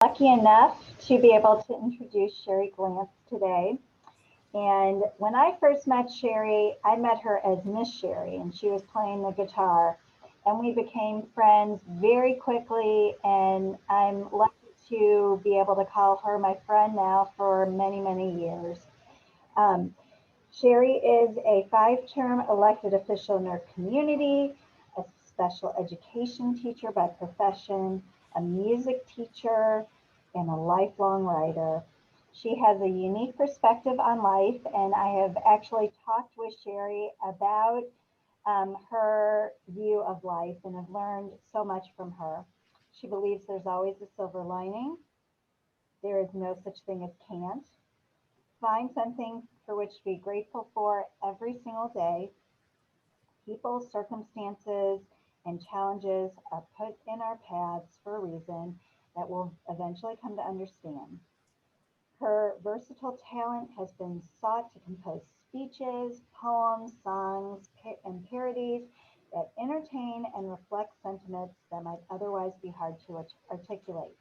Lucky enough to be able to introduce Sheri Glantz today. And when I first met Sheri, I met her as Miss Sheri, and she was playing the guitar. And we became friends very quickly, and I'm lucky to be able to call her my friend now for many, many years. Um, Sheri is a five-term elected official in her community, a special education teacher by profession, a music teacher, and a lifelong writer. She has a unique perspective on life, and I have actually talked with Sheri about her view of life and have learned so much from her. She believes there's always a silver lining. There is no such thing as can't. Find something for which to be grateful for every single day. People, circumstances, and challenges are put in our paths for a reason that we'll eventually come to understand. Her versatile talent has been sought to compose speeches, poems, songs, and parodies that entertain and reflect sentiments that might otherwise be hard to articulate.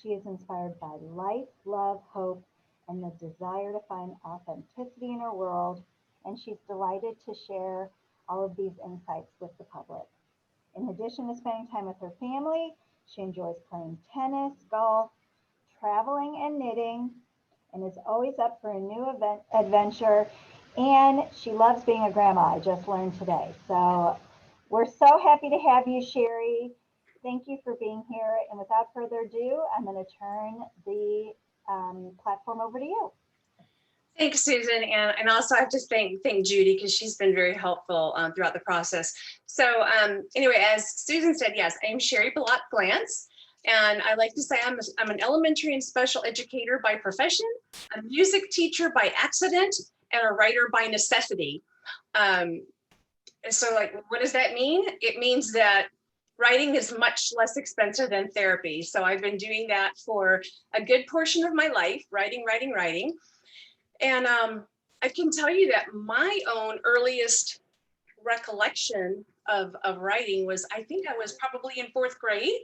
She is inspired by life, love, hope, and the desire to find authenticity in her world, and she's delighted to share all of these insights with the public. In addition to spending time with her family, she enjoys playing tennis, golf, traveling, and knitting, and is always up for a new adventure. And she loves being a grandma, I just learned today. So we're so happy to have you, Sheri. Thank you for being here. And without further ado, I'm going to turn the platform over to you. Thanks, Susan, and also I have to thank Judy because she's been very helpful throughout the process. So anyway, as Susan said, yes, I'm Sheri Glantz, and I like to say I'm an elementary and special educator by profession, a music teacher by accident, and a writer by necessity. So like, what does that mean? It means that writing is much less expensive than therapy. So I've been doing that for a good portion of my life, writing. And I can tell you that my own earliest recollection of writing was, I think I was probably in fourth grade.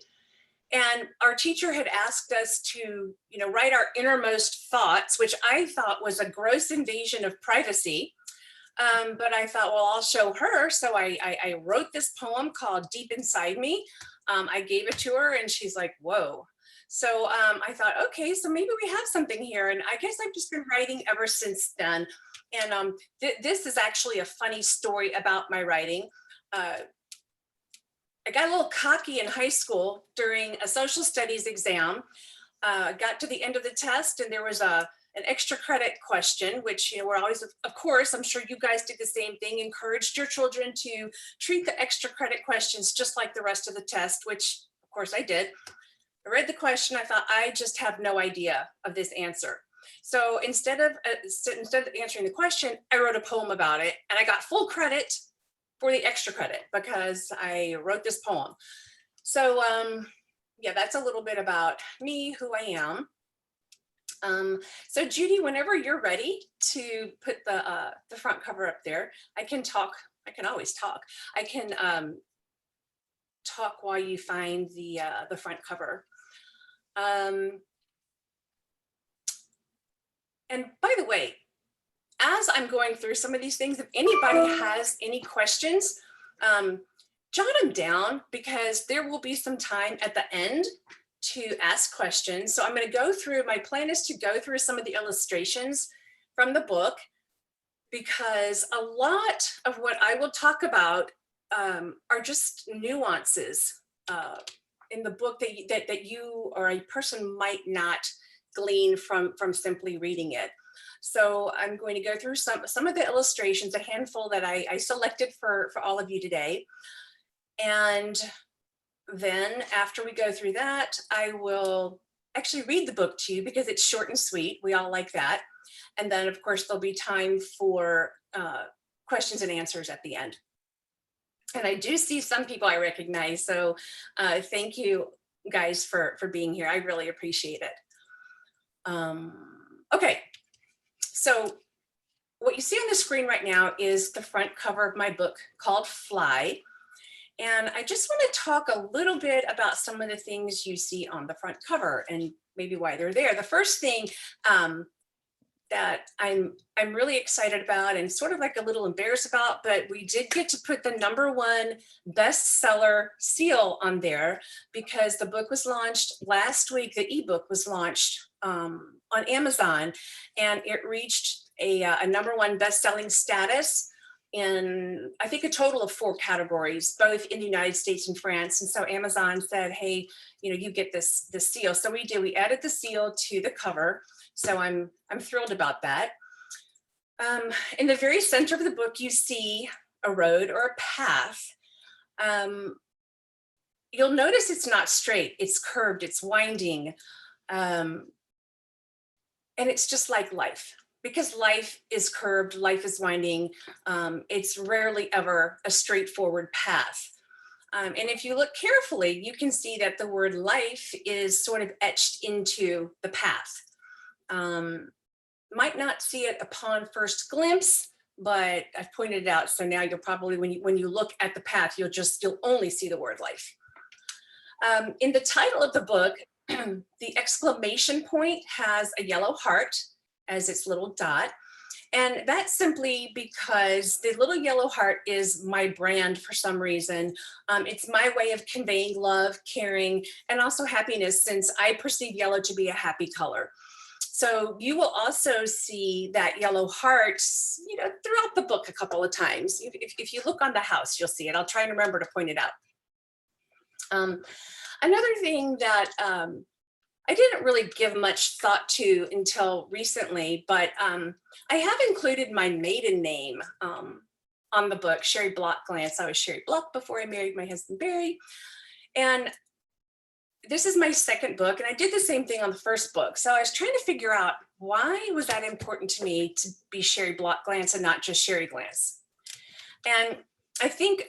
And our teacher had asked us to, write our innermost thoughts, which I thought was a gross invasion of privacy. But I thought, well, I'll show her. So I wrote this poem called Deep Inside Me. I gave it to her and she's like, whoa. So I thought, okay, so maybe we have something here. And I guess I've just been writing ever since then. And this is actually a funny story about my writing. I got a little cocky in high school during a social studies exam. Got to the end of the test and there was an extra credit question, which, we're always, of course, I'm sure you guys did the same thing, encouraged your children to treat the extra credit questions just like the rest of the test, which of course I did. I read the question, I thought, I just have no idea of this answer. So instead of answering the question, I wrote a poem about it and I got full credit for the extra credit because I wrote this poem. So yeah, that's a little bit about me, who I am. So Judy, whenever you're ready to put the front cover up there, I can talk. I can always talk. I can talk while you find the front cover. And by the way, as I'm going through some of these things, if anybody has any questions, jot them down because there will be some time at the end to ask questions. So I'm going to go through, my plan is to go through some of the illustrations from the book because a lot of what I will talk about are just nuances in the book that you or a person might not glean from simply reading it. So I'm going to go through some of the illustrations, a handful that I selected for all of you today. And then after we go through that, I will actually read the book to you because it's short and sweet. We all like that. And then of course, there'll be time for questions and answers at the end. And I do see some people I recognize. So thank you guys for being here. I really appreciate it. Okay, so what you see on the screen right now is the front cover of my book called Fly. And I just want to talk a little bit about some of the things you see on the front cover and maybe why they're there. The first thing that I'm really excited about and sort of like a little embarrassed about, but we did get to put the #1 bestseller seal on there because the book was launched last week. The ebook was launched on Amazon, and it reached a #1 best-selling status in, I think, a total of 4 categories, both in the United States and France. And so Amazon said, hey, you get this seal. So we did. We added the seal to the cover. So I'm thrilled about that. In the very center of the book, you see a road or a path. You'll notice it's not straight, it's curved, it's winding. And it's just like life, because life is curved, life is winding. It's rarely ever a straightforward path. And if you look carefully, you can see that the word life is sort of etched into the path. Might not see it upon first glimpse, but I've pointed it out. So now you'll probably, when you look at the path, you'll only see the word life. In the title of the book, the exclamation point has a yellow heart as its little dot. And that's simply because the little yellow heart is my brand for some reason. It's my way of conveying love, caring, and also happiness, since I perceive yellow to be a happy color. So you will also see that yellow heart, throughout the book a couple of times. If you look on the house, you'll see it. I'll try and remember to point it out. Another thing that I didn't really give much thought to until recently, but I have included my maiden name on the book, Sheri Glantz. I was Sheri Block before I married my husband, Barry. And this is my second book, and I did the same thing on the first book. So I was trying to figure out, why was that important to me to be Sheri Block Glantz and not just Sheri Glantz? And I think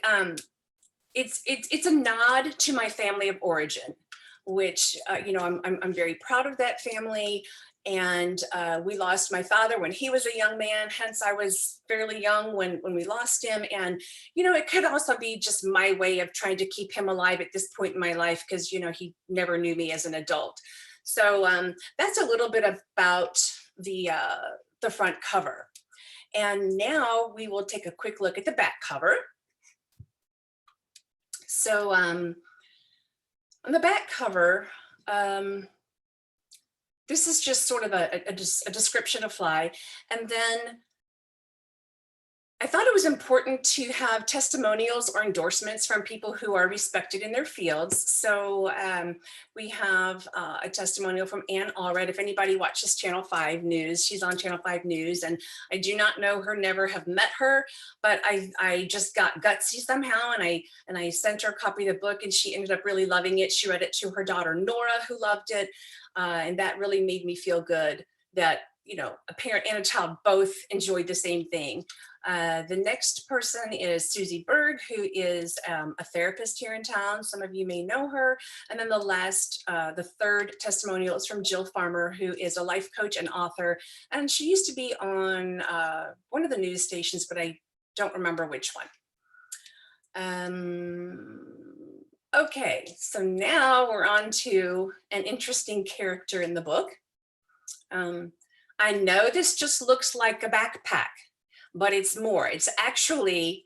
it's a nod to my family of origin, which I'm very proud of that family. And we lost my father when he was a young man, hence I was fairly young when we lost him. And it could also be just my way of trying to keep him alive at this point in my life, because he never knew me as an adult. So that's a little bit about the front cover. And now we will take a quick look at the back cover. So on the back cover, this is just sort of a description of Fly. And then I thought it was important to have testimonials or endorsements from people who are respected in their fields. So we have a testimonial from Ann Allred. If anybody watches Channel 5 News, she's on Channel 5 News, and I do not know her, never have met her, but I just got gutsy somehow, and I sent her a copy of the book, and she ended up really loving it. She read it to her daughter, Nora, who loved it. And that really made me feel good that, a parent and a child both enjoyed the same thing. The next person is Susie Berg, who is a therapist here in town. Some of you may know her. And then the third testimonial is from Jill Farmer, who is a life coach and author. And she used to be on one of the news stations, but I don't remember which one. Okay, so now we're on to an interesting character in the book. I know this just looks like a backpack, but it's more. It's actually,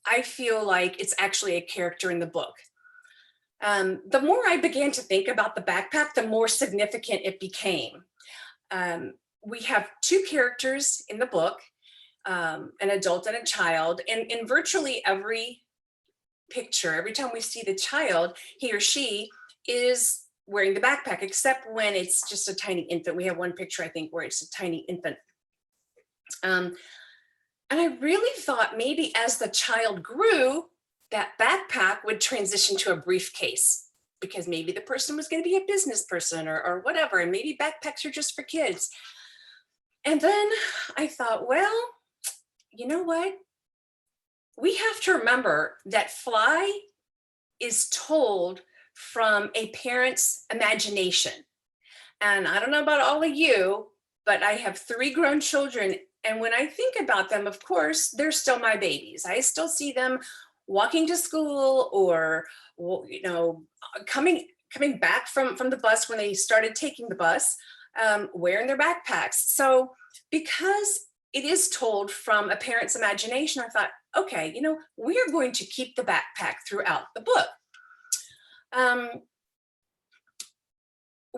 I feel like it's actually a character in the book. The more I began to think about the backpack, the more significant it became. We have 2 characters in the book, an adult and a child, and in virtually every picture, every time we see the child, he or she is wearing the backpack, except when it's just a tiny infant. We have one picture, I think, where it's a tiny infant. And I really thought maybe as the child grew, that backpack would transition to a briefcase, because maybe the person was going to be a business person or whatever, and maybe backpacks are just for kids. And then I thought, well, you know what? We have to remember that Fly is told from a parent's imagination. And I don't know about all of you, but I have 3 grown children. And when I think about them, of course, they're still my babies. I still see them walking to school or, you know, coming back from the bus when they started taking the bus, wearing their backpacks. So because it is told from a parent's imagination, I thought, okay, you know, we're going to keep the backpack throughout the book.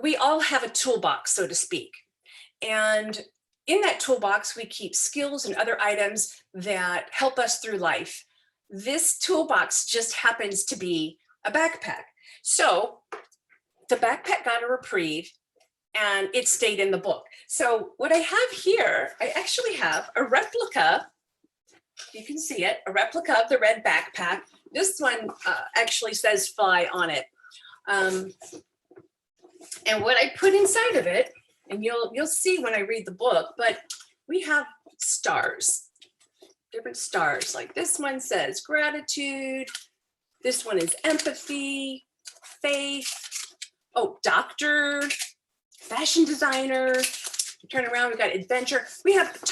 We all have a toolbox, so to speak. And in that toolbox, we keep skills and other items that help us through life. This toolbox just happens to be a backpack. So the backpack got a reprieve and it stayed in the book. So what I have here, I actually have a replica. You can see it, a replica of the red backpack. This one actually says fly on it. And what I put inside of it, and you'll see when I read the book, but we have stars, different stars. Like this one says gratitude. This one is empathy, faith. Oh, doctor, fashion designer. Turn around, we've got adventure. We have a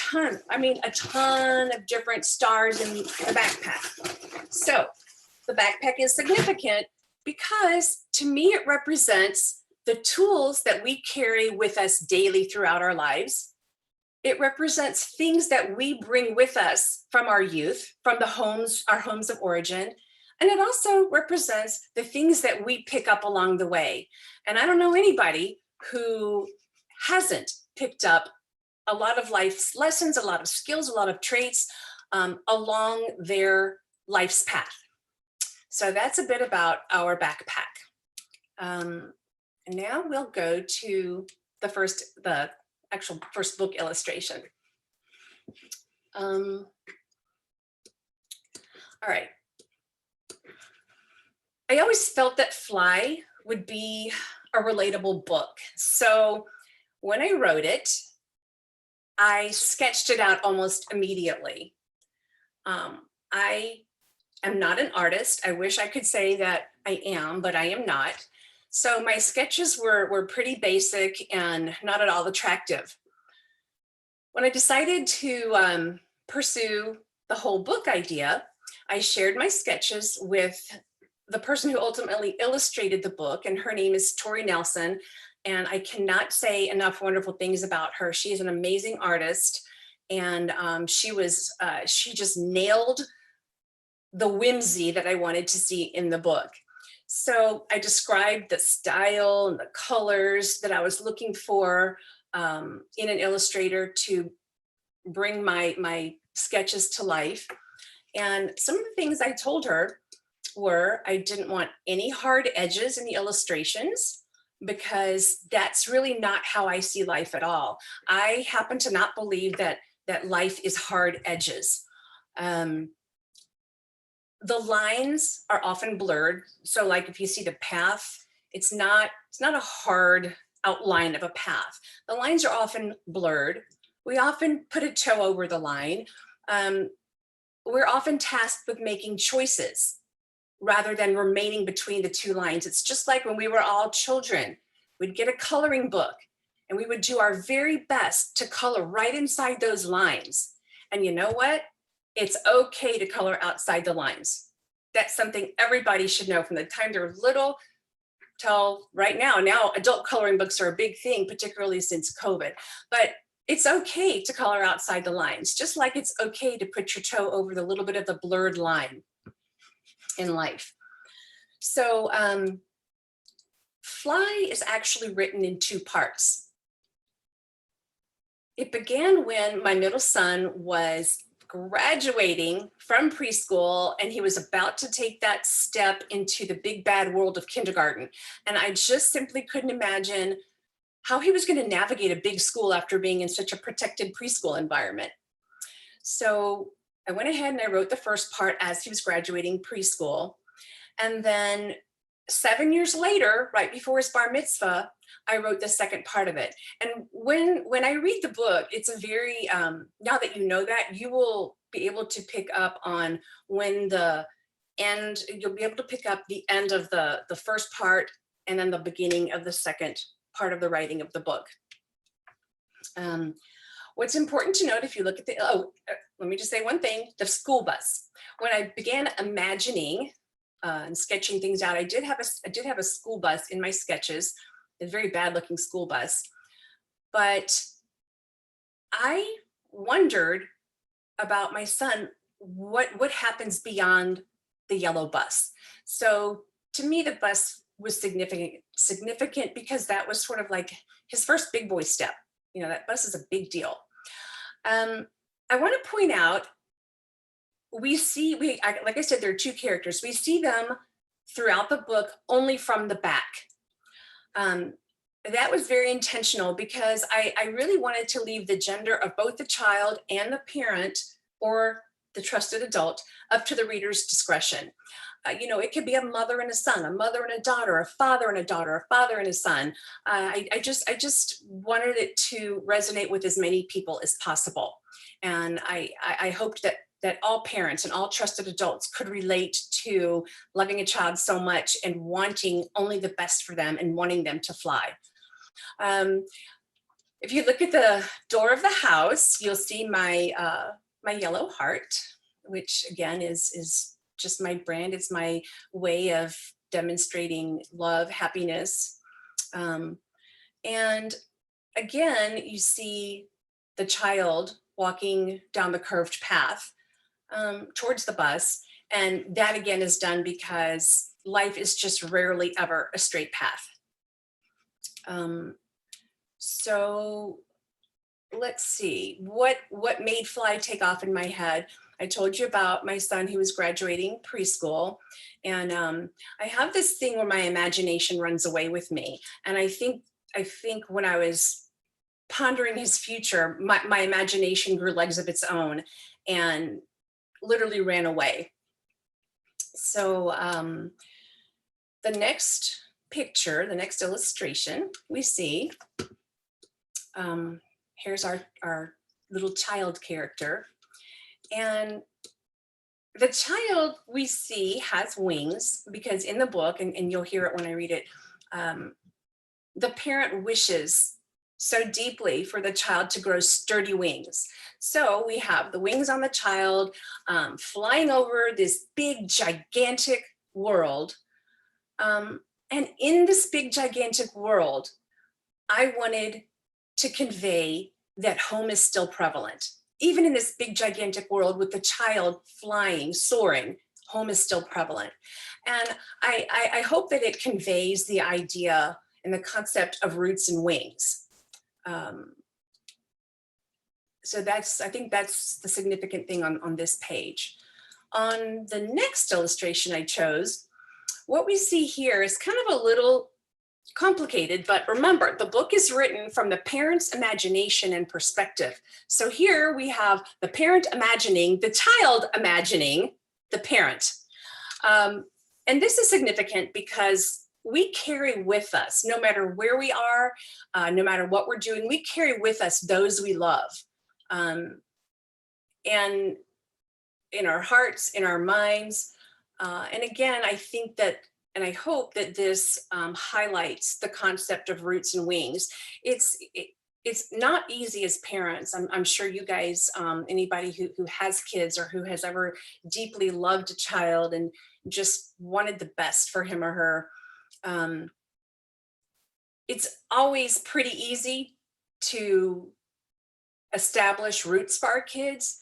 ton of different stars in the backpack. So the backpack is significant because to me, it represents the tools that we carry with us daily throughout our lives. It represents things that we bring with us from our youth, from our homes of origin. And it also represents the things that we pick up along the way. And I don't know anybody who hasn't picked up a lot of life's lessons, a lot of skills, a lot of traits along their life's path. So that's a bit about our backpack. Now we'll go to the actual first book illustration. All right. I always felt that Fly would be a relatable book. So when I wrote it, I sketched it out almost immediately. I am not an artist. I wish I could say that I am, but I am not. So my sketches were pretty basic and not at all attractive. When I decided to pursue the whole book idea, I shared my sketches with the person who ultimately illustrated the book, and her name is Tori Nelson. And I cannot say enough wonderful things about her. She is an amazing artist, and she just nailed the whimsy that I wanted to see in the book. So I described the style and the colors that I was looking for in an illustrator to bring my sketches to life. And some of the things I told her were I didn't want any hard edges in the illustrations, because that's really not how I see life at all. I happen to not believe that life is hard edges. The lines are often blurred. So like if you see the path, it's not a hard outline of a path. The lines are often blurred. We often put a toe over the line. We're often tasked with making choices rather than remaining between the two lines. It's just like when we were all children, we'd get a coloring book and we would do our very best to color right inside those lines. And you know what? It's okay to color outside the lines. That's something everybody should know from the time they're little till right now. Now, adult coloring books are a big thing, particularly since COVID. But it's okay to color outside the lines, just like it's okay to put your toe over the little bit of the blurred line in life. So Fly is actually written in two parts. It began when my middle son was graduating from preschool and he was about to take that step into the big bad world of kindergarten. And I just simply couldn't imagine how he was going to navigate a big school after being in such a protected preschool environment. So I went ahead and I wrote the first part as he was graduating preschool. And then 7 years later, right before his bar mitzvah, I wrote the second part of it. And when I read the book, it's a very, now that you know that, you will be able to pick up on when the end, you'll be able to pick up the end of the first part and then the beginning of the second part of the writing of the book. What's important to note, if you look at let me just say one thing, the school bus. When I began imagining and sketching things out, I did have a school bus in my sketches, a very bad looking school bus. But I wondered about my son, what happens beyond the yellow bus. So to me, the bus was significant because that was sort of like his first big boy step. You know, that bus is a big deal. I want to point out, like I said, there are two characters. We see them throughout the book only from the back. That was very intentional because I really wanted to leave the gender of both the child and the parent or the trusted adult up to the reader's discretion. You know, it could be a mother and a son, a mother and a daughter, a father and a daughter, a father and a son. I just wanted it to resonate with as many people as possible. And I hoped that all parents and all trusted adults could relate to loving a child so much and wanting only the best for them and wanting them to fly. If you look at the door of the house, you'll see my my yellow heart, which again is just my brand. It's my way of demonstrating love, happiness. And again, you see the child walking down the curved path towards the bus. And that again is done because life is just rarely ever a straight path. So let's see, what made Fly take off in my head? I told you about my son who was graduating preschool. And I have this thing where my imagination runs away with me. And I think when I was pondering his future, my imagination grew legs of its own and literally ran away. So the next picture, the next illustration we see, here's our little child character. And the child we see has wings because in the book, and you'll hear it when I read it, the parent wishes so deeply for the child to grow sturdy wings. So we have the wings on the child flying over this big, gigantic world. And in this big, gigantic world, I wanted to convey that home is still prevalent. Even in this big, gigantic world with the child flying, soaring, home is still prevalent. And I hope that it conveys the idea and the concept of roots and wings. So I think that's the significant thing on this page. On the next illustration I chose, what we see here is kind of a little complicated, but remember, the book is written from the parent's imagination and perspective. So here we have the parent imagining, the child imagining the parent. And this is significant because we carry with us, no matter where we are, no matter what we're doing, we carry with us those we love. And in our hearts, in our minds. And again, I think that, and I hope that this highlights the concept of roots and wings. It's not easy as parents. I'm sure you guys, anybody who has kids or who has ever deeply loved a child and just wanted the best for him or her, it's always pretty easy to establish roots for our kids.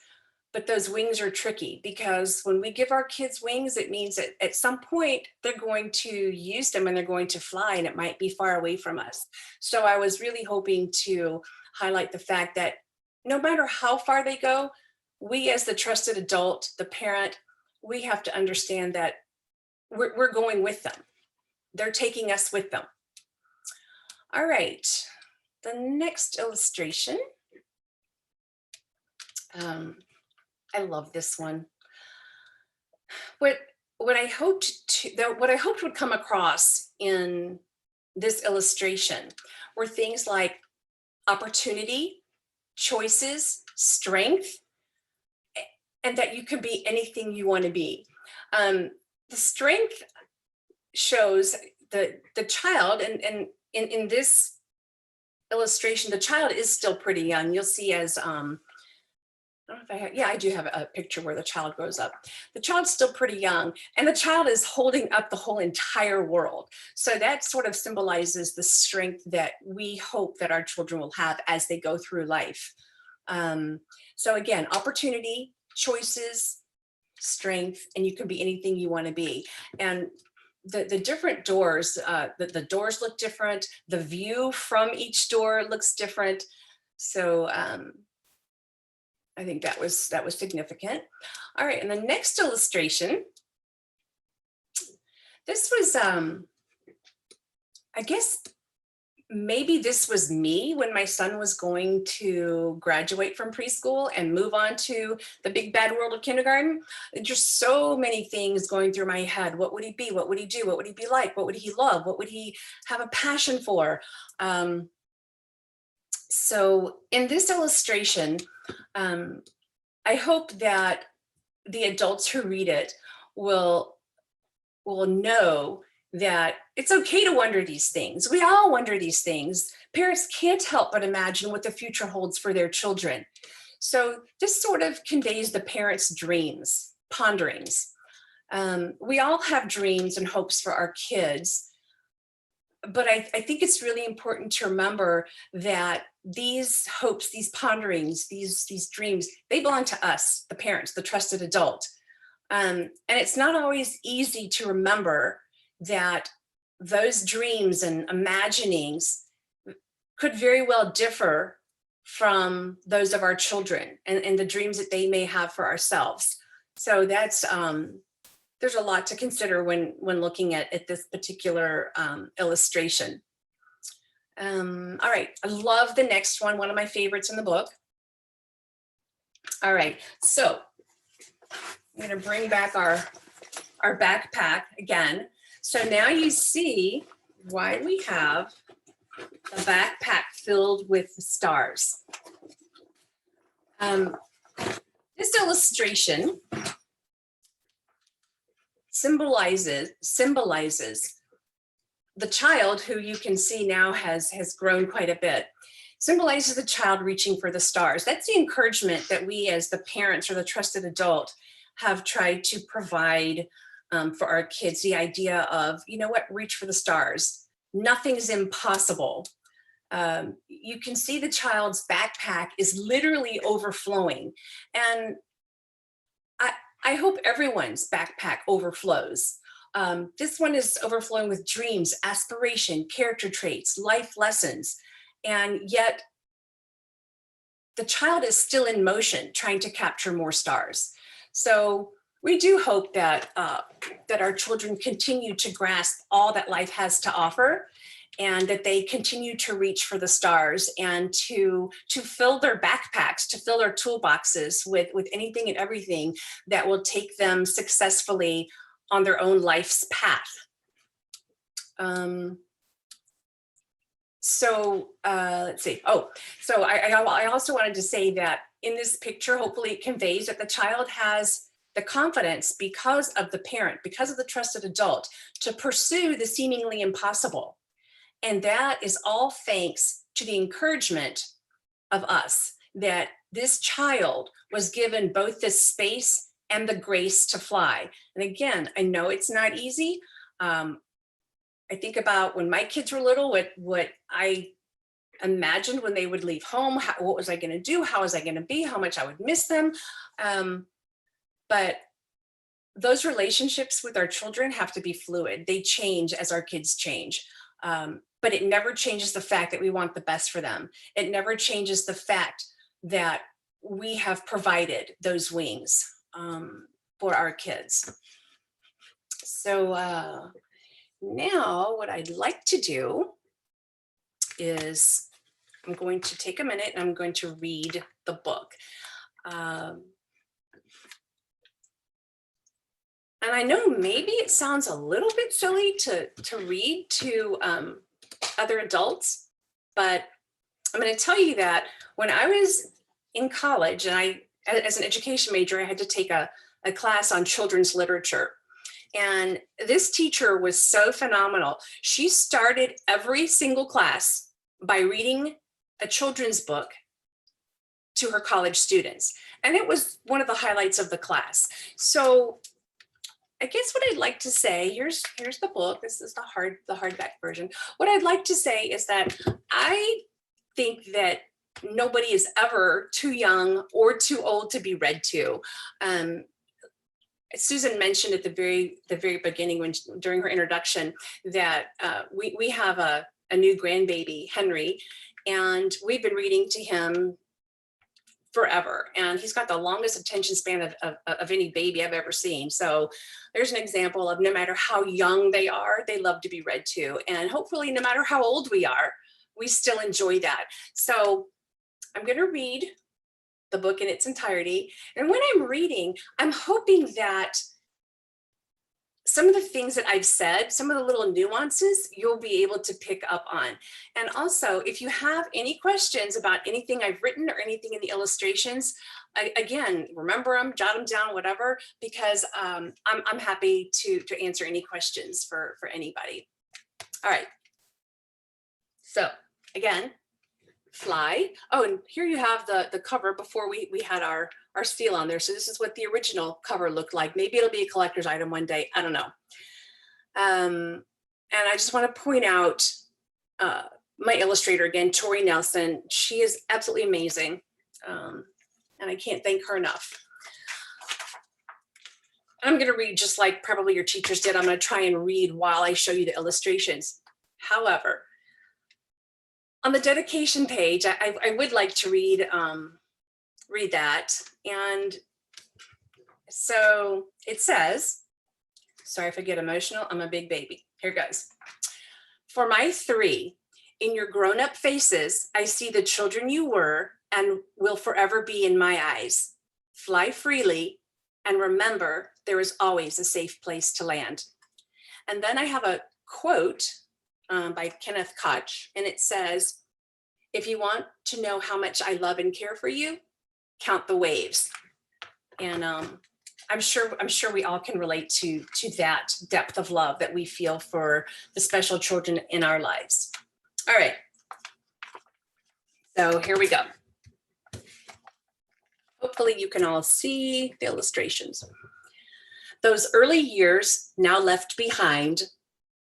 But those wings are tricky because when we give our kids wings, it means that at some point they're going to use them and they're going to fly, and it might be far away from us. So I was really hoping to highlight the fact that no matter how far they go, we as the trusted adult, the parent, we have to understand that we're going with them. They're taking us with them. All right, the next illustration. I love this one. What I hoped would come across in this illustration were things like opportunity, choices, strength, and that you can be anything you want to be. The strength shows the child, and in this illustration, the child is still pretty young. You'll see as, I don't know if I have, yeah, I do have a picture where the child grows up. The child's still pretty young, and the child is holding up the whole entire world. So that sort of symbolizes the strength that we hope that our children will have as they go through life. So again, opportunity, choices, strength, and you can be anything you want to be. And the different doors, the doors look different. The view from each door looks different. So I think that was significant. All right, and the next illustration, this was, I guess maybe this was me when my son was going to graduate from preschool and move on to the big bad world of kindergarten. Just so many things going through my head. What would he be? What would he do? What would he be like? What would he love? What would he have a passion for? So in this illustration, I hope that the adults who read it will know that it's okay to wonder these things. We all wonder these things. Parents can't help but imagine what the future holds for their children. So this sort of conveys the parents' dreams, ponderings. We all have dreams and hopes for our kids, but I think it's really important to remember that these hopes, these ponderings, these dreams, they belong to us, the parents, the trusted adult. And it's not always easy to remember that those dreams and imaginings could very well differ from those of our children and the dreams that they may have for ourselves. So that's, there's a lot to consider when looking at this particular illustration. All right, I love the next one of my favorites in the book. All right, so I'm gonna bring back our backpack again. So now you see why we have a backpack filled with stars. This illustration symbolizes the child, who you can see now has grown quite a bit, symbolizes the child reaching for the stars. That's the encouragement that we as the parents or the trusted adult have tried to provide for our kids, the idea of, you know what, reach for the stars. Nothing's impossible. You can see the child's backpack is literally overflowing. And I hope everyone's backpack overflows. This one is overflowing with dreams, aspiration, character traits, life lessons. And yet the child is still in motion, trying to capture more stars. So we do hope that that our children continue to grasp all that life has to offer, and that they continue to reach for the stars and to fill their backpacks, to fill their toolboxes with anything and everything that will take them successfully on their own life's path. Let's see. Oh, so I also wanted to say that in this picture, hopefully it conveys that the child has the confidence, because of the parent, because of the trusted adult, to pursue the seemingly impossible. And that is all thanks to the encouragement of us, that this child was given both the space and the grace to fly. And again, I know it's not easy. I think about when my kids were little, what I imagined when they would leave home, what was I going to do? How was I going to be? How much I would miss them. But those relationships with our children have to be fluid. They change as our kids change. But it never changes the fact that we want the best for them. It never changes the fact that we have provided those wings for our kids. So now what I'd like to do is I'm going to take a minute and I'm going to read the book. And I know maybe it sounds a little bit silly to read to other adults, but I'm going to tell you that when I was in college, and as an education major, I had to take a class on children's literature. And this teacher was so phenomenal. She started every single class by reading a children's book to her college students. And it was one of the highlights of the class. So I guess what I'd like to say, here's the book. This is the hardback version. What I'd like to say is that I think that nobody is ever too young or too old to be read to. Susan mentioned at the very beginning during her introduction that we have a new grandbaby, Henry, and we've been reading to him forever. And he's got the longest attention span of any baby I've ever seen. So there's an example of no matter how young they are, they love to be read to. And hopefully no matter how old we are, we still enjoy that. So I'm going to read the book in its entirety. And when I'm reading, I'm hoping that some of the things that I've said, some of the little nuances, you'll be able to pick up on. And also, if you have any questions about anything I've written or anything in the illustrations, again, remember them, jot them down, whatever, because I'm happy to answer any questions for anybody. All right. So again, Fly. Oh, and here you have the cover before we had our seal on there. So this is what the original cover looked like. Maybe it'll be a collector's item one day. I don't know. And I just want to point out my illustrator again, Tori Nelson. She is absolutely amazing. And I can't thank her enough. I'm going to read just like probably your teachers did. I'm going to try and read while I show you the illustrations. However, on the dedication page, I would like to read that. And so it says, sorry if I get emotional, I'm a big baby. Here goes. For my three, in your grown-up faces, I see the children you were and will forever be in my eyes. Fly freely and remember there is always a safe place to land. And then I have a quote by Kenneth Koch, and it says, if you want to know how much I love and care for you, count the waves. And I'm sure we all can relate to that depth of love that we feel for the special children in our lives. All right, so here we go. Hopefully you can all see the illustrations. Those early years now left behind,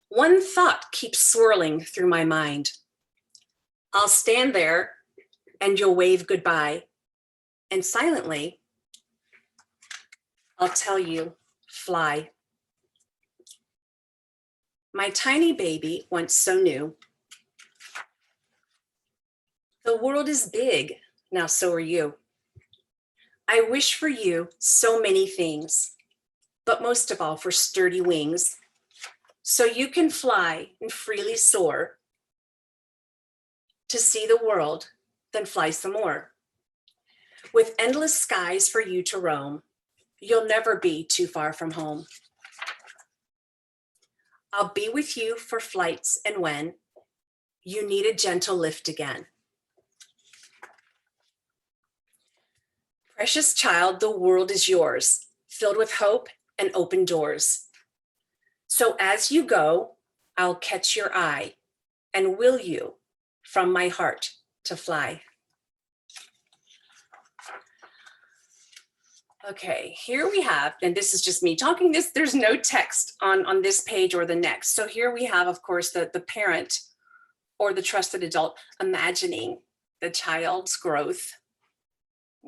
one thought keeps swirling through my mind. I'll stand there and you'll wave goodbye. And silently, I'll tell you, fly. My tiny baby, once so new. The world is big, now so are you. I wish for you so many things, but most of all for sturdy wings, so you can fly and freely soar to see the world, then fly some more. With endless skies for you to roam, you'll never be too far from home. I'll be with you for flights and when you need a gentle lift again. Precious child, the world is yours, filled with hope and open doors. So as you go, I'll catch your eye and will you from my heart to fly. Okay, here we have, and this is just me talking this, there's no text on this page or the next. So here we have, of course, the parent or the trusted adult imagining the child's growth.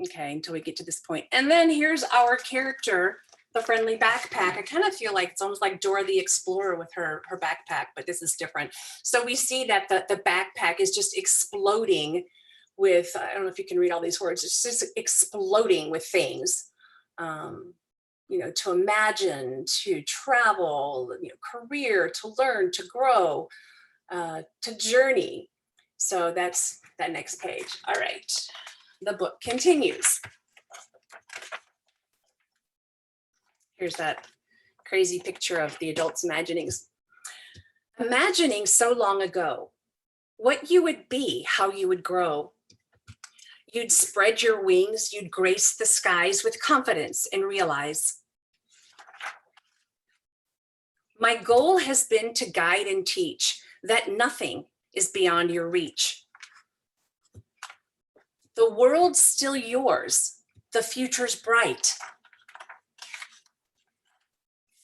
Okay, until we get to this point. And then here's our character, the friendly backpack. I kind of feel like it's almost like Dora the Explorer with her backpack, but this is different. So we see that the backpack is just exploding with, I don't know if you can read all these words, it's just exploding with things. You know, to imagine, to travel, you know, career, to learn, to grow, to journey. So that's that next page. All right, the book continues. Here's that crazy picture of the adult's imaginings. Imagining so long ago, what you would be, how you would grow. You'd spread your wings, you'd grace the skies with confidence and realize. My goal has been to guide and teach that nothing is beyond your reach. The world's still yours. The future's bright.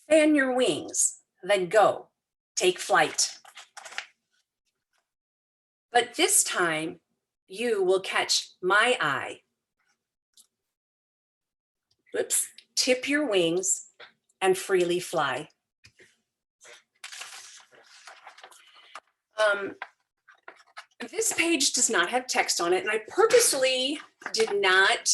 Fan your wings, then go, take flight. But this time, you will catch my eye. Whoops, tip your wings and freely fly. This page does not have text on it, and I purposely did not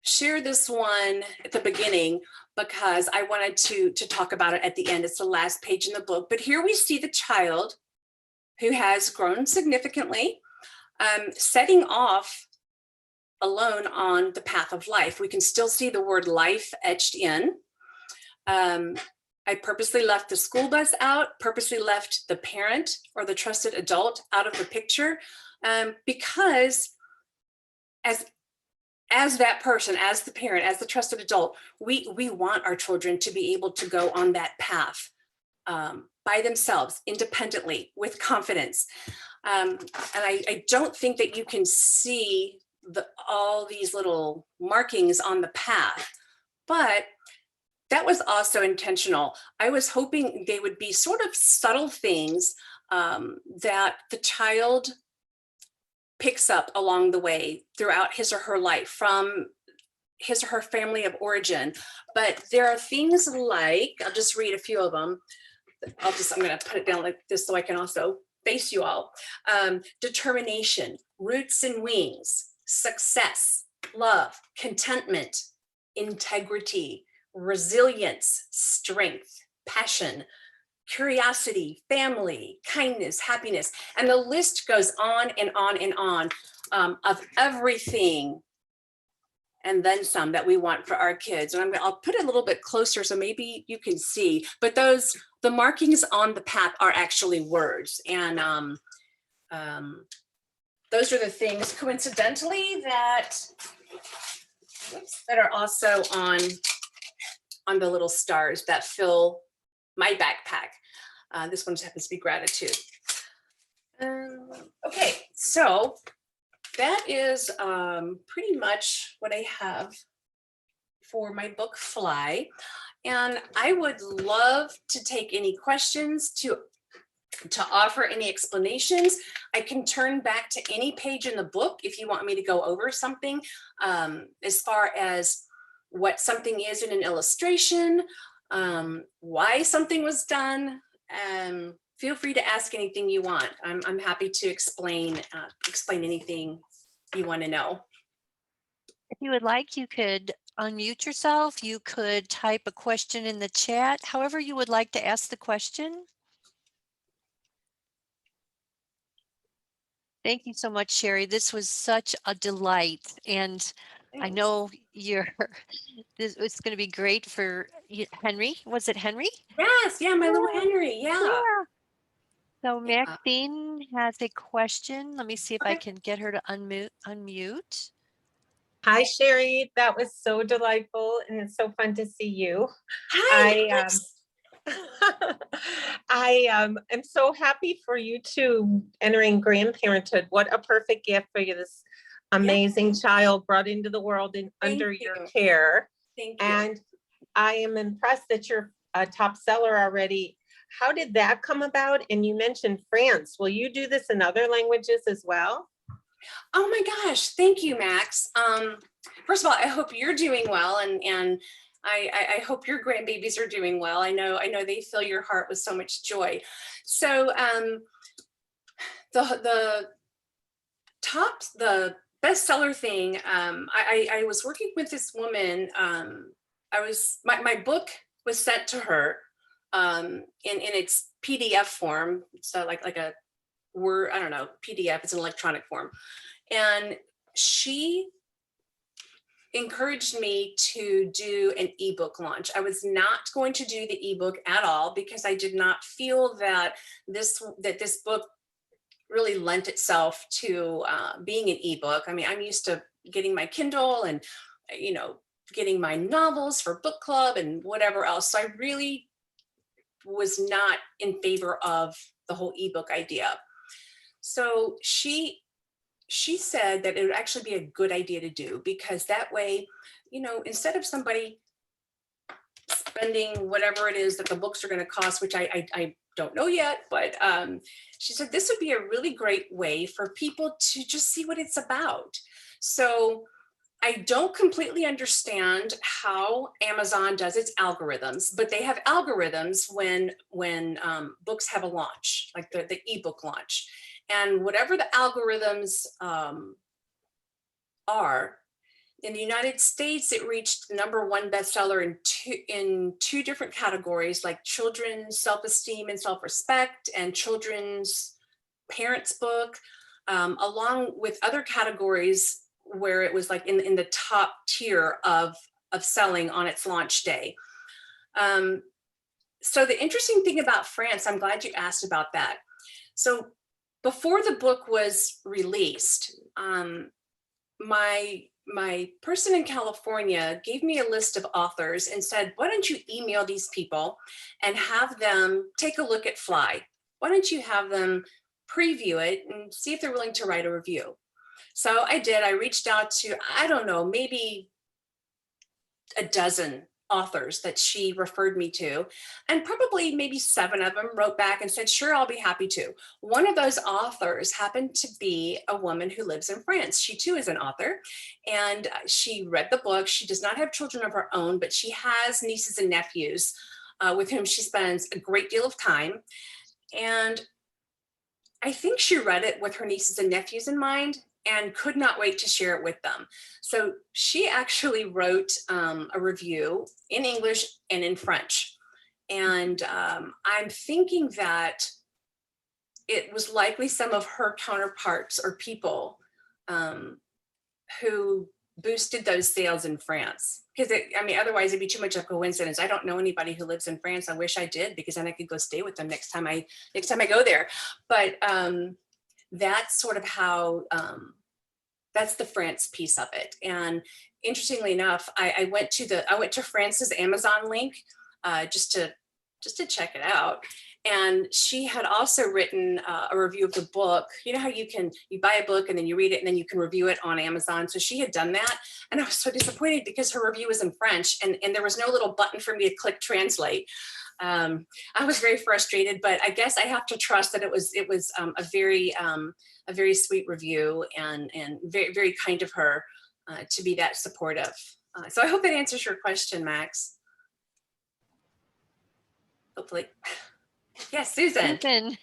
share this one at the beginning because I wanted to talk about it at the end. It's the last page in the book, but here we see the child who has grown significantly, setting off alone on the path of life. We can still see the word life etched in. I purposely left the school bus out, purposely left the parent or the trusted adult out of the picture, because as that person, as the parent, as the trusted adult, we want our children to be able to go on that path by themselves, independently, with confidence. And I don't think that you can see all these little markings on the path, but that was also intentional. I was hoping they would be sort of subtle things that the child picks up along the way throughout his or her life from his or her family of origin. But there are things like, I'll just read a few of them. I'm going to put it down like this so I can also face you all. Determination, roots and wings, success, love, contentment, integrity, resilience, strength, passion, curiosity, family, kindness, happiness, and the list goes on and on and on of everything and then some that we want for our kids. And I'll put it a little bit closer so maybe you can see, but the markings on the path are actually words. And those are the things coincidentally that are also on the little stars that fill my backpack. This one just happens to be gratitude. Okay, so that is pretty much what I have for my book Fly. And I would love to take any questions, to offer any explanations. I can turn back to any page in the book if you want me to go over something as far as what something is in an illustration, why something was done. Feel free to ask anything you want. I'm happy to explain anything you want to know. If you would like, you could unmute yourself. You could type a question in the chat, however you would like to ask the question. Thank you so much, Sheri. This was such a delight. And thanks. I know it's going to be great for Henry. Was it Henry? Yes, yeah, my little Henry, yeah. So Maxine has a question. Let me see if I can get her to unmute. Hi, Sheri. That was so delightful, and it's so fun to see you. Hi. I am so happy for you two entering grandparenthood. What a perfect gift for you, this amazing child brought into the world and under your care. Thank you. And I am impressed that you're a top seller already. How did that come about? And you mentioned France. Will you do this in other languages as well? Oh my gosh, thank you, Max. First of all, I hope you're doing well, and I hope your grandbabies are doing well. I know they fill your heart with so much joy. So the bestseller thing, I was working with this woman. My book was sent to her in its PDF form. So like a Word, I don't know, PDF, it's an electronic form. And she encouraged me to do an ebook launch. I was not going to do the ebook at all because I did not feel that this book really lent itself to being an ebook. I mean, I'm used to getting my Kindle and, getting my novels for book club and whatever else. So I really was not in favor of the whole ebook idea. So she said that it would actually be a good idea to do, because that way, you know, instead of somebody spending whatever it is that the books are going to cost, which I don't know yet, but she said this would be a really great way for people to just see what it's about. So I don't completely understand how Amazon does its algorithms, but they have algorithms when books have a launch, like the ebook launch. And whatever the algorithms are, in the United States, it reached the #1 bestseller in two different categories, like children's self-esteem and self-respect, and children's parents book, along with other categories where it was like in the top tier of selling on its launch day. So the interesting thing about France, I'm glad you asked about that. So before the book was released, my person in California gave me a list of authors and said, why don't you email these people and have them take a look at Fly? Why don't you have them preview it and see if they're willing to write a review? So I did. I reached out to, I don't know, maybe a dozen authors that she referred me to, and probably maybe 7 of them wrote back and said, sure, I'll be happy to. One of those authors happened to be a woman who lives in France. She too is an author, and she read the book. She does not have children of her own, but she has nieces and nephews with whom she spends a great deal of time. And I think she read it with her nieces and nephews in mind and could not wait to share it with them. So she actually wrote a review in English and in French. And I'm thinking that it was likely some of her counterparts or people who boosted those sales in France. Because I mean, otherwise it'd be too much of a coincidence. I don't know anybody who lives in France. I wish I did, because then I could go stay with them next time I go there. But that's sort of how, that's the France piece of it. And interestingly enough, I went to France's Amazon link just to check it out. And she had also written a review of the book. You know how you buy a book and then you read it and then you can review it on Amazon. So she had done that. And I was so disappointed because her review was in French and there was no little button for me to click translate. I was very frustrated, but I guess I have to trust that it was a very sweet review and very, very kind of her to be that supportive. So I hope that answers your question, Max. Hopefully. Yes, Susan. Susan.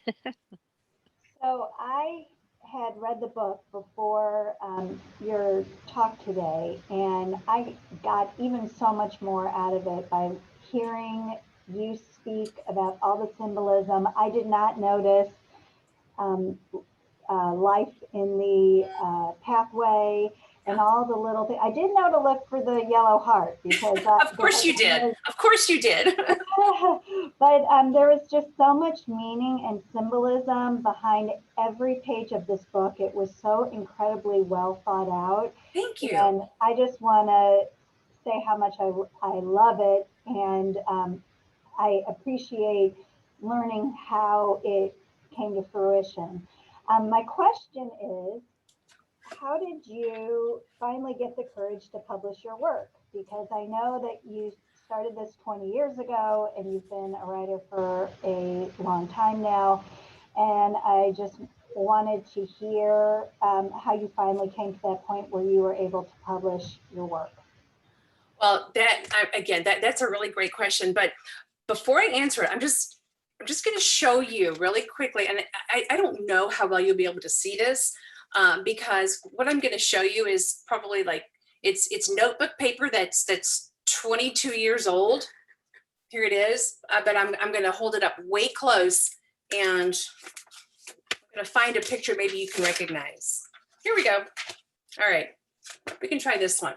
So I had read the book before your talk today, and I got even so much more out of it by hearing you speak about all the symbolism. I did not notice life in the pathway and all the little things. I did know to look for the yellow heart because of course you did. Of course you did. But there was just so much meaning and symbolism behind every page of this book. It was so incredibly well thought out. Thank you. And I just want to say how much I love it, and I appreciate learning how it came to fruition. My question is, how did you finally get the courage to publish your work? Because I know that you started this 20 years ago and you've been a writer for a long time now. And I just wanted to hear how you finally came to that point where you were able to publish your work. Well, that's a really great question. But before I answer it, I'm just going to show you really quickly. And I don't know how well you'll be able to see this because what I'm going to show you is probably like, it's notebook paper that's 22 years old. Here it is, but I'm going to hold it up way close and I'm going to find a picture maybe you can recognize. Here we go. All right, we can try this one.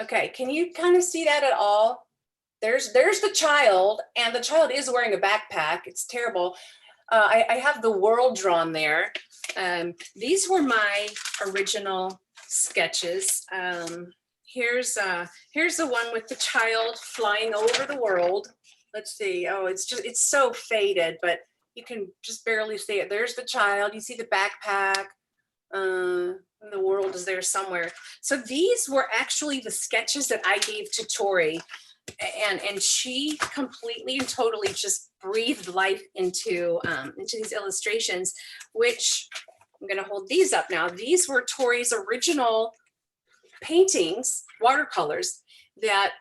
Okay, can you kind of see that at all? There's the child, and the child is wearing a backpack. It's terrible. I have the world drawn there. These were my original sketches. Here's the one with the child flying over the world. Let's see. Oh, it's so faded, but you can just barely see it. There's the child, you see the backpack, and the world is there somewhere. So these were actually the sketches that I gave to Tori, and she completely and totally just breathed life into these illustrations, which I'm going to hold these up now. These were Tori's original paintings, watercolors, that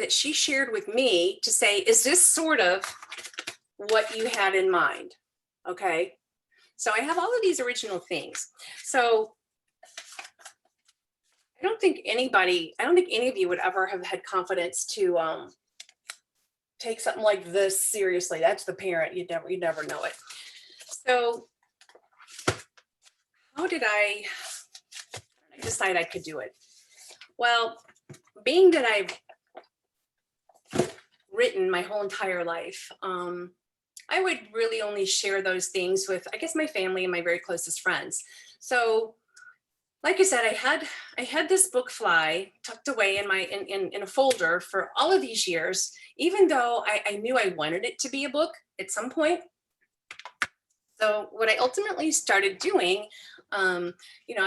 she shared with me to say, is this sort of what you had in mind? Okay. So I have all of these original things. So I don't think any of you would ever have had confidence to take something like this seriously. That's the parent. You'd never know it. So how did I decide I could do it? Well, being that I've written my whole entire life, I would really only share those things with, I guess, my family and my very closest friends. So like I said, I had this book fly tucked away in a folder for all of these years, even though I knew I wanted it to be a book at some point. So what I ultimately started doing, I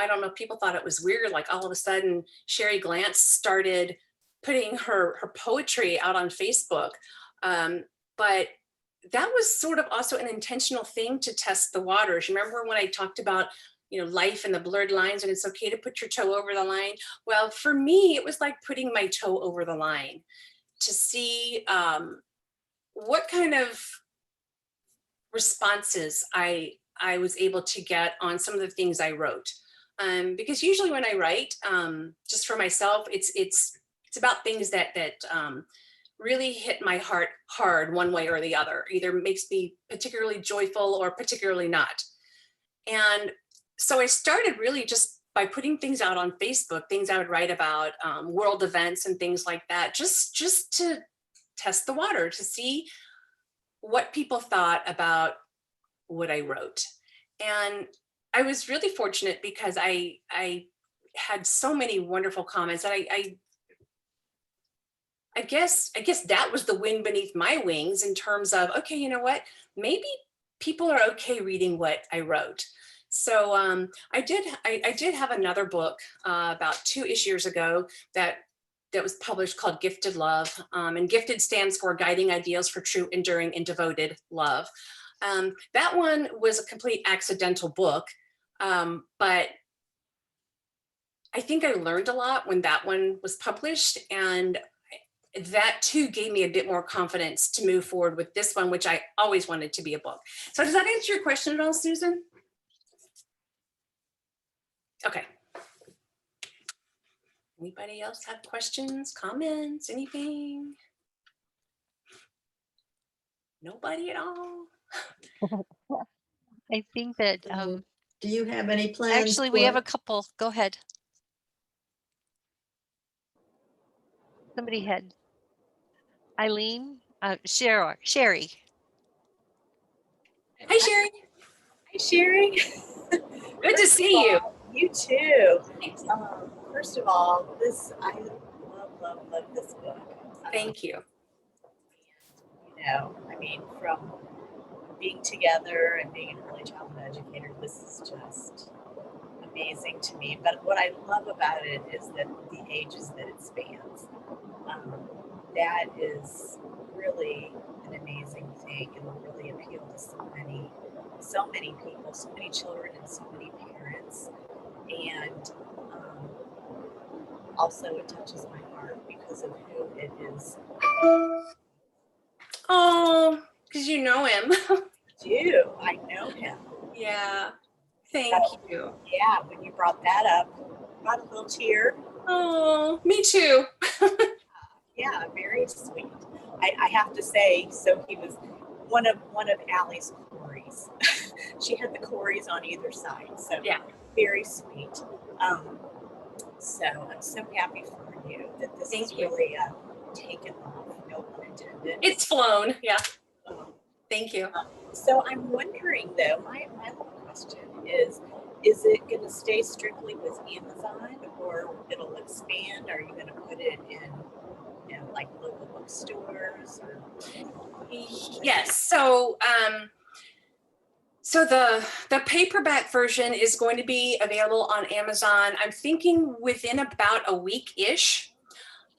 don't know if people thought it was weird, like all of a sudden Sheri Glantz started putting her poetry out on Facebook. But that was sort of also an intentional thing to test the waters. You remember when I talked about, life and the blurred lines, and it's okay to put your toe over the line? Well, for me, it was like putting my toe over the line to see what kind of responses I was able to get on some of the things I wrote. Because usually when I write, just for myself, it's about things that really hit my heart hard one way or the other, either makes me particularly joyful or particularly not. And so I started really just by putting things out on Facebook, things I would write about, world events and things like that, just to test the water, to see what people thought about what I wrote. And I was really fortunate because I had so many wonderful comments, and I guess that was the wind beneath my wings in terms of, okay, you know what, maybe people are okay reading what I wrote. So I did have another book about 2-ish years ago that was published called Gifted Love. And Gifted stands for Guiding Ideals for True, Enduring, and Devoted Love. That one was a complete accidental book, but I think I learned a lot when that one was published, and that too gave me a bit more confidence to move forward with this one, which I always wanted to be a book. So does that answer your question at all, Susan? Okay. Anybody else have questions, comments, anything? Nobody at all? I think that, Do you have any plans? actually, we have a couple. Go ahead. Somebody had Eileen, Sheri. Hi, Sheri. Hi, Sheri. Good to see you. You too. First of all, I love this book. Thank you. From being together and being an early childhood educator, this is just amazing to me. But what I love about it is that the ages that it spans. That is really an amazing thing, and will really appeal to so many people, so many children, and so many parents. And also, it touches my heart because of who it is. Oh, because you know him. I know him. Yeah. Thank you. Yeah, when you brought that up, got a little tear. Oh, me too. Yeah, very sweet. I have to say, so he was one of Allie's Corys. She had the Corys on either side, so yeah, very sweet. So I'm so happy for you that this is really taken off. No pun intended. It's flown. Yeah. Thank you. So I'm wondering though, my little question is it going to stay strictly with Amazon, or it'll expand? Are you going to put it in like local bookstores? Or... Yes. So So the paperback version is going to be available on Amazon. I'm thinking within about a week-ish.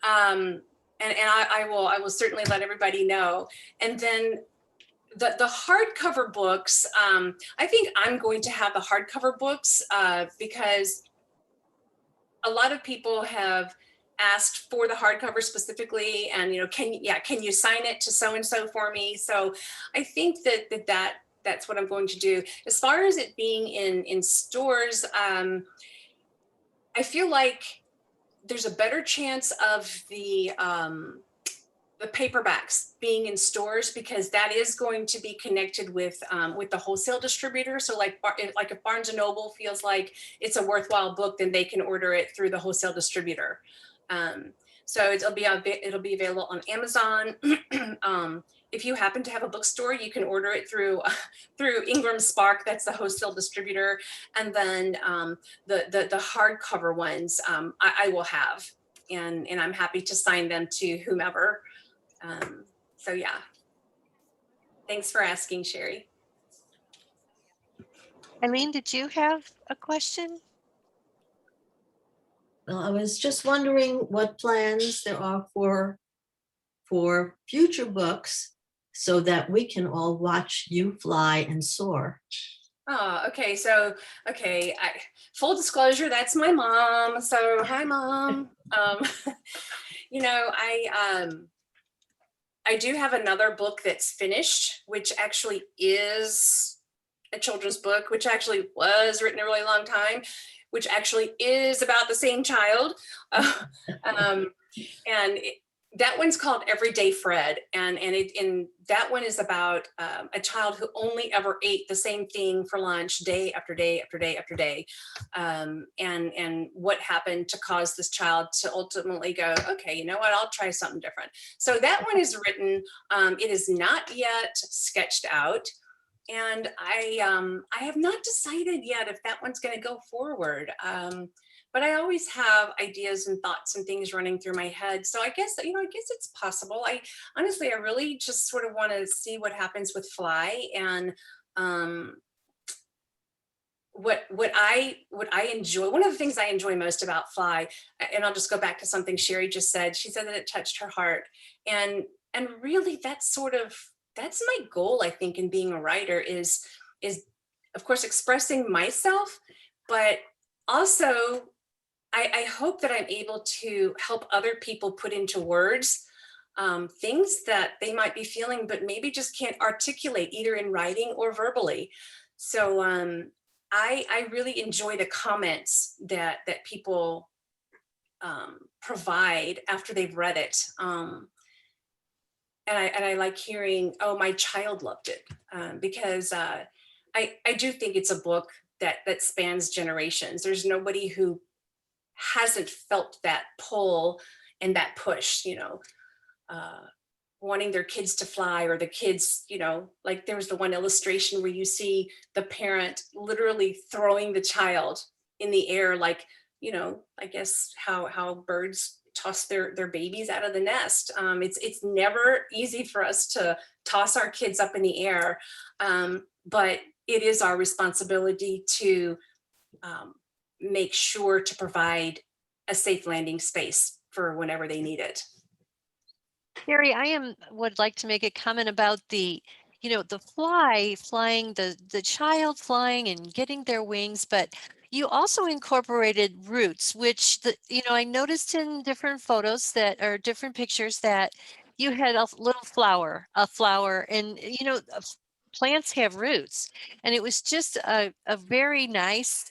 And I will certainly let everybody know. And then the hardcover books, I think I'm going to have the hardcover books because a lot of people have asked for the hardcover specifically, and can you sign it to so and so for me? So I think that's what I'm going to do. As far as it being in stores, I feel like there's a better chance of the paperbacks being in stores because that is going to be connected with the wholesale distributor. So like if Barnes and Noble feels like it's a worthwhile book, then they can order it through the wholesale distributor. So it'll be available on Amazon. If you happen to have a bookstore, you can order it through Ingram Spark. That's the wholesale distributor. And then the hardcover ones I will have, and I'm happy to sign them to whomever. So yeah, thanks for asking, Sheri. Eileen, did you have a question? Well, I was just wondering what plans there are for future books so that we can all watch you fly and soar. Oh, okay. So, full disclosure, that's my mom. So hi, Mom. I do have another book that's finished, which actually is a children's book, which actually was written a really long time, which actually is about the same child. That one's called Everyday Fred. And that one is about a child who only ever ate the same thing for lunch day after day after day after day. And what happened to cause this child to ultimately go, okay, you know what, I'll try something different. So that one is written. It is not yet sketched out. And I have not decided yet if that one's going to go forward. But I always have ideas and thoughts and things running through my head. So I guess it's possible. I really just sort of want to see what happens with Fly, and what I enjoy. One of the things I enjoy most about Fly, and I'll just go back to something Sheri just said. She said that it touched her heart, and really that's my goal, I think, in being a writer is of course expressing myself, but also I hope that I'm able to help other people put into words things that they might be feeling, but maybe just can't articulate either in writing or verbally. So I really enjoy the comments that people provide after they've read it. And I like hearing, oh, my child loved it, because I do think it's a book that spans generations. There's nobody who hasn't felt that pull and that push, wanting their kids to fly, or the kids, like there was the one illustration where you see the parent literally throwing the child in the air, like, I guess how birds toss their babies out of the nest. It's never easy for us to toss our kids up in the air, but it is our responsibility to make sure to provide a safe landing space for whenever they need it. Sheri, would like to make a comment about the flying, the child flying and getting their wings, but you also incorporated roots, which I noticed in different photos that are different pictures that you had a little flower, and plants have roots, and it was just a very nice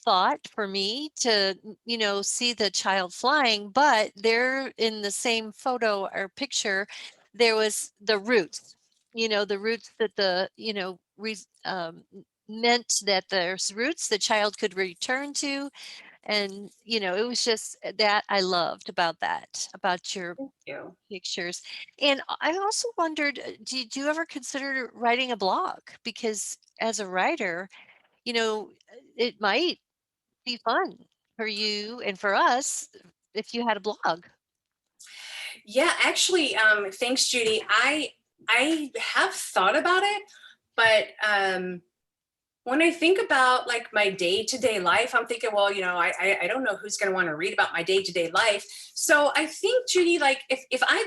thought for me to see the child flying, but there in the same photo or picture there was the roots, the roots that meant that there's roots the child could return to. And it was just that I loved about your Thank you. pictures. And I also wondered, did you ever consider writing a blog? Because as a writer, it might be fun for you and for us if you had a blog. Yeah, actually, thanks, Judy. I have thought about it, but when I think about like my day-to-day life, I'm thinking, well, I don't know who's going to want to read about my day-to-day life. So I think, Judy, like if I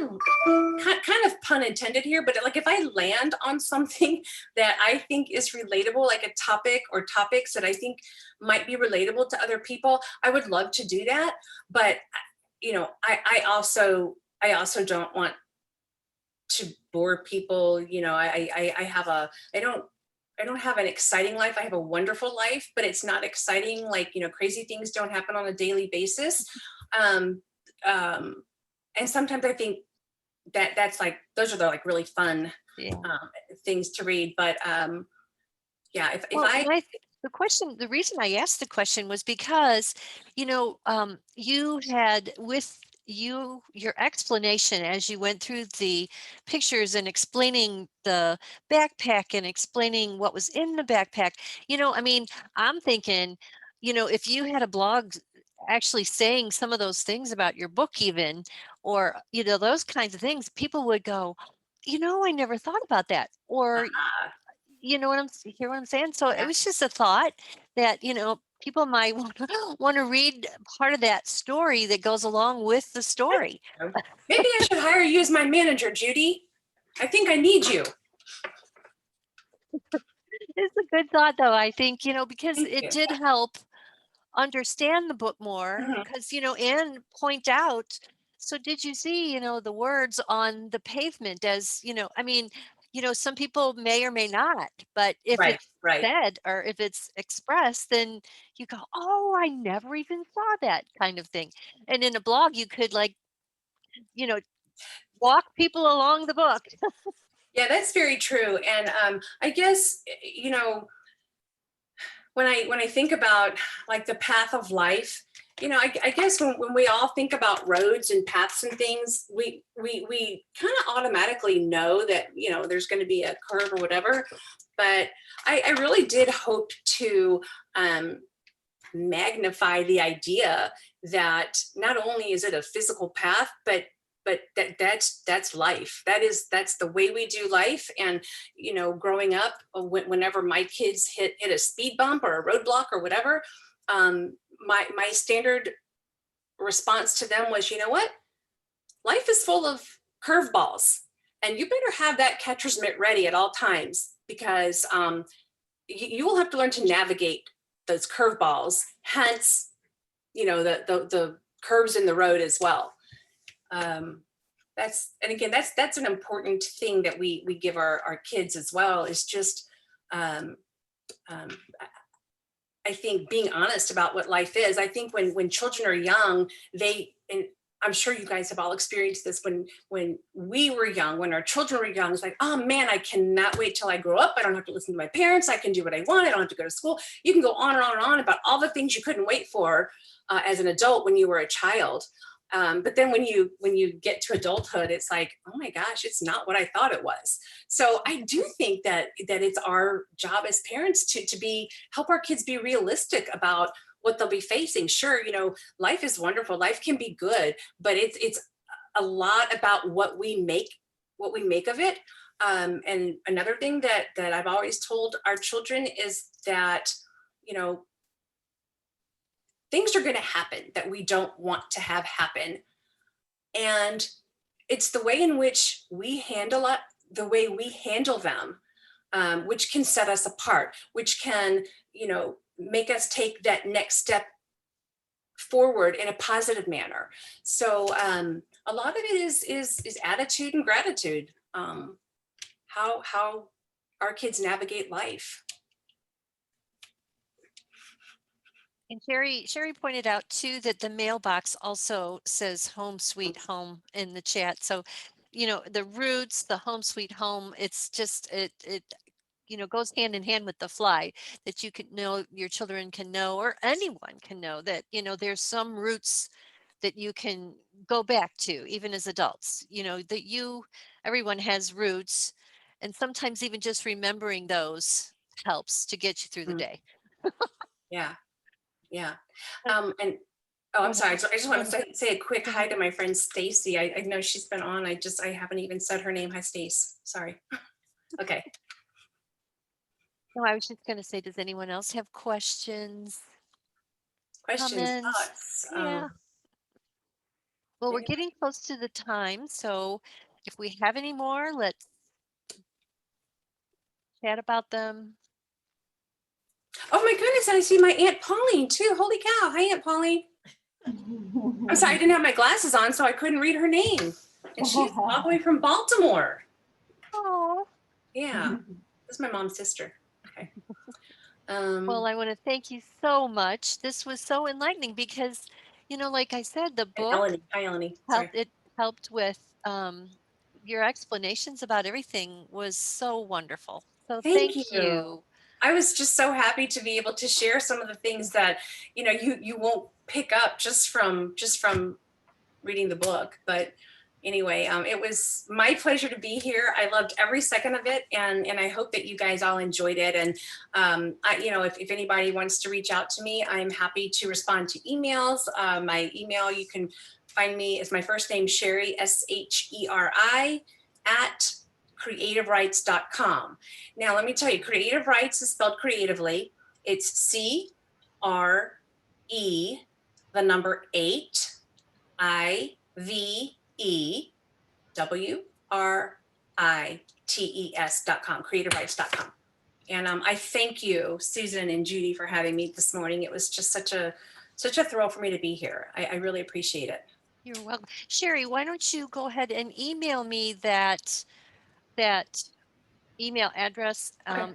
kind of pun intended here, but like if I land on something that I think is relatable, like a topic or topics that I think might be relatable to other people, I would love to do that. But I also don't want to bore people. I don't have an exciting life. I have a wonderful life, but it's not exciting. Like, crazy things don't happen on a daily basis. And sometimes I think that's like, those are the like really fun things to read. But yeah, the reason I asked the question was because, you had with your explanation as you went through the pictures and explaining the backpack and explaining what was in the backpack, I mean, I'm thinking, if you had a blog actually saying some of those things about your book even, or, those kinds of things, people would go, I never thought about that. Or, hear what I'm saying? So it was just a thought that, people might want to read part of that story that goes along with the story. Maybe I should hire you as my manager, Judy. I think I need you. It's a good thought though, I think, because Thank it you. did help understand the book more, because, and point out, so did you see, the words on the pavement as, I mean, some people may or may not, but if it's said or if it's expressed, then you go, oh, I never even saw that kind of thing. And in a blog, you could like, walk people along the book. Yeah, that's very true. And I guess, when I think about like the path of life, I guess when we all think about roads and paths and things, we kind of automatically know that, there's going to be a curve or whatever. But I really did hope to magnify the idea that not only is it a physical path, but that's life. That's the way we do life. And, growing up, whenever my kids hit a speed bump or a roadblock or whatever, my standard response to them was, you know what? Life is full of curveballs, and you better have that catcher's mitt ready at all times, because you will have to learn to navigate those curveballs, hence, the curves in the road as well. That's an important thing that we give our kids as well, is just I think being honest about what life is. I think when children are young, and I'm sure you guys have all experienced this, when we were young, when our children were young, it's like, oh man, I cannot wait till I grow up. I don't have to listen to my parents. I can do what I want. I don't have to go to school. You can go on and on and on about all the things you couldn't wait for as an adult when you were a child. But then when you get to adulthood, it's like, oh my gosh, it's not what I thought it was. So I do think that it's our job as parents to help our kids be realistic about what they'll be facing. Sure, life is wonderful. Life can be good, but it's a lot about what we make of it. And another thing that I've always told our children is that, things are going to happen that we don't want to have happen. And it's the way in which we handle it, the way we handle them, which can set us apart, which can, make us take that next step forward in a positive manner. So a lot of it is attitude and gratitude, how our kids navigate life. And Sheri pointed out too that the mailbox also says home sweet home in the chat. So, the roots, the home sweet home, it's just, it goes hand in hand with the fly, that you can know, your children can know, or anyone can know that, there's some roots that you can go back to even as adults, that everyone has roots, and sometimes even just remembering those helps to get you through the day. Yeah. And I'm sorry. So I just want to say a quick hi to my friend Stacy. I know she's been on. I haven't even said her name. Hi, Stace. Sorry. Okay. No, I was just going to say, does anyone else have questions? Questions, Comments? thoughts? Yeah. Well, we're anybody? getting close to the time, so if we have any more, let's chat about them. Oh my goodness, and I see my Aunt Pauline too. Holy cow. Hi, Aunt Pauline. I'm sorry, I didn't have my glasses on, so I couldn't read her name. And she's all the way from Baltimore. Oh, Yeah, this is my mom's sister. Okay. well, I want to thank you so much. This was so enlightening because, you know, like I said, the and book Eleni. Hi, Eleni. Sorry. helped with your explanations about everything was so wonderful. So Thank thank you. you. I was just so happy to be able to share some of the things that, you know, you won't pick up just from reading the book. But anyway, it was my pleasure to be here. I loved every second of it, and I hope that you guys all enjoyed it. And you know, if anybody wants to reach out to me, I'm happy to respond to emails. My email, you can find me, is my first name, Sheri, SHERI, at creativerights.com. Now, let me tell you, Creative Rights is spelled creatively. It's CRE, the number 8, IVEWRITES.com, creativerights.com. And I thank you, Susan and Judy, for having me this morning. It was just such a thrill for me to be here. I really appreciate it. You're welcome. Sheri, why don't you go ahead and email me that email address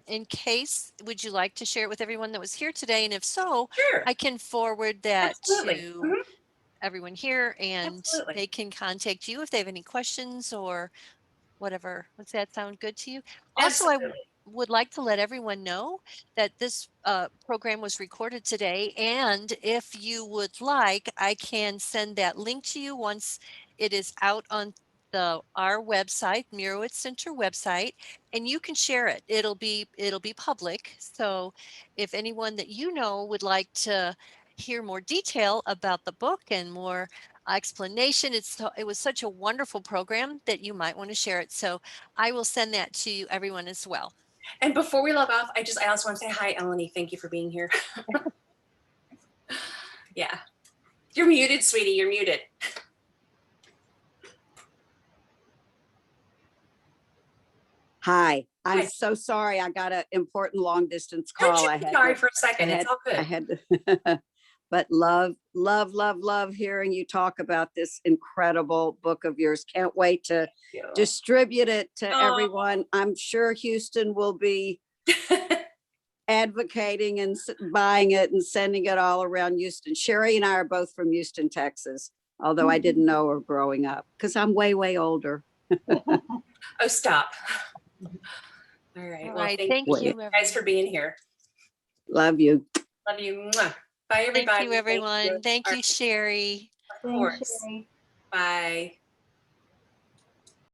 in case, would you like to share it with everyone that was here today? And if so, Sure. I can forward that Absolutely. to everyone here and Absolutely. they can contact you if they have any questions or whatever. Does that sound good to you? Also, I Absolutely. would like to let everyone know that this program was recorded today. And if you would like, I can send that link to you once it is out on our website, Mirowitz Center website, and you can share it. It'll be public. So if anyone that you know would like to hear more detail about the book and more explanation, it was such a wonderful program that you might want to share it. So I will send that to everyone as well. And before we log off, I also want to say hi, Eleni. Thank you for being here. Yeah. You're muted, sweetie. You're muted. Hi, I'm Hi. so sorry. I got an important long distance Don't call. you I be had sorry to, for a second. It's all good. I had to, but love hearing you talk about this incredible book of yours. Can't wait to Thank you. distribute it to Oh. everyone. I'm sure Houston will be advocating and buying it and sending it all around Houston. Sheri and I are both from Houston, Texas, although I didn't know her growing up because I'm way older. Oh, stop. All right. All Well, right. thank you guys for being here. Love you. Love you. Mwah. Bye, everybody. Thank you, everyone. Thank you, All right. Sheri. Of course. Sheri. Bye.